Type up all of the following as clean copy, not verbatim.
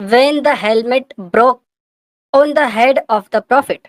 when the helmet broke on the head of the prophet،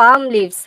palm leaves.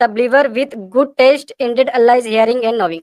the believer with good taste indeed Allah is hearing and knowing.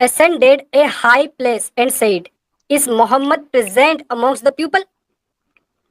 ascended a high place and said, is Muhammad present amongst the people?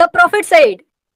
The prophet said,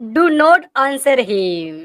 do not answer him.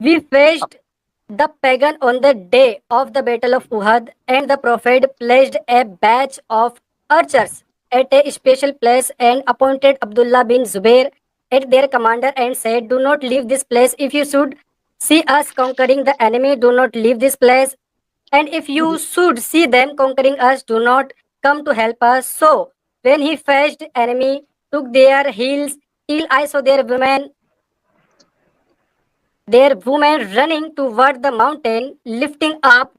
we faced the pagan on the day of the battle of Uhud, and the prophet placed a batch of archers at a special place and appointed Abdullah bin Zubair as their commander and said, "Do not leave this place. If you should see us conquering the enemy, do not leave this place. And if you should see them conquering us, do not come to help us." So when he faced enemy, took their heels till I saw their women running toward the mountain, lifting up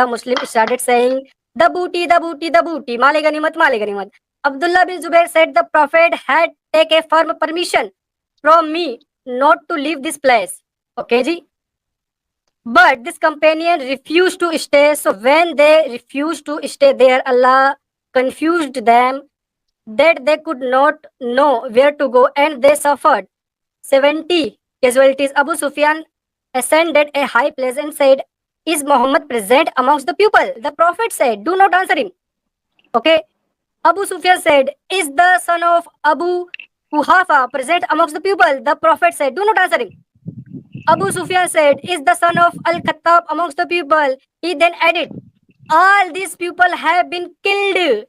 The Muslim started saying, "The booty, the booty, the booty, male ganimat, male ganimat." Abdullah bin Zubair said the Prophet had taken a firm permission from me not to leave this place. Okay, ji. But this companion refused to stay. So when they refused to stay there, Allah confused them that they could not know where to go, and they suffered 70 casualties. Abu Sufyan ascended a high place and said, "Is Muhammad present amongst the people?" The Prophet said, "Do not answer him." Okay. Abu Sufyan said, "Is the son of Abu Kuhafa present amongst the people?" The Prophet said, "Do not answer him." Abu Sufyan said, "Is the son of Al-Khattab amongst the people?" He then added, "All these people have been killed."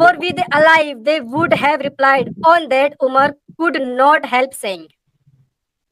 For were they alive, they would have replied. On that, Umar could not help saying,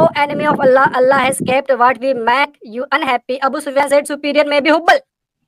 Oh enemy of Allah, Allah has kept what we make you unhappy. Abu Sufyan said, superior may be Hubbal.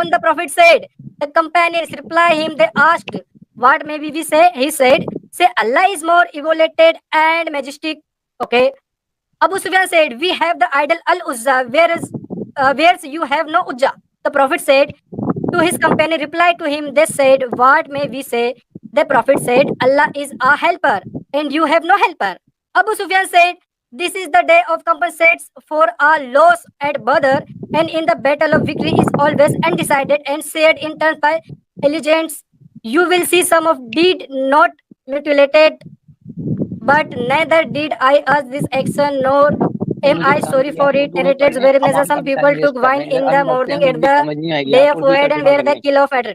On the Prophet said, the companions reply him, they asked, what may we say? He said, say Allah is more elevated and majestic. Okay. Abu Sufyan said, we have the idol Al-Uzza, whereas you have no Uzza. The Prophet said to his companion, reply to him, they said, what may we say? The Prophet said, Allah is our helper and you have no helper. Abu Sufyan said, this is the day of compensates for our loss at Badr, and in the battle of victory is always undecided and shared in turns by allegiance. You will see some of deed not mutilated, but neither did I ask this action, nor am I sorry for it. Narrated whereas some people took wine in the morning at the day of Uhud and where the kill of Badr.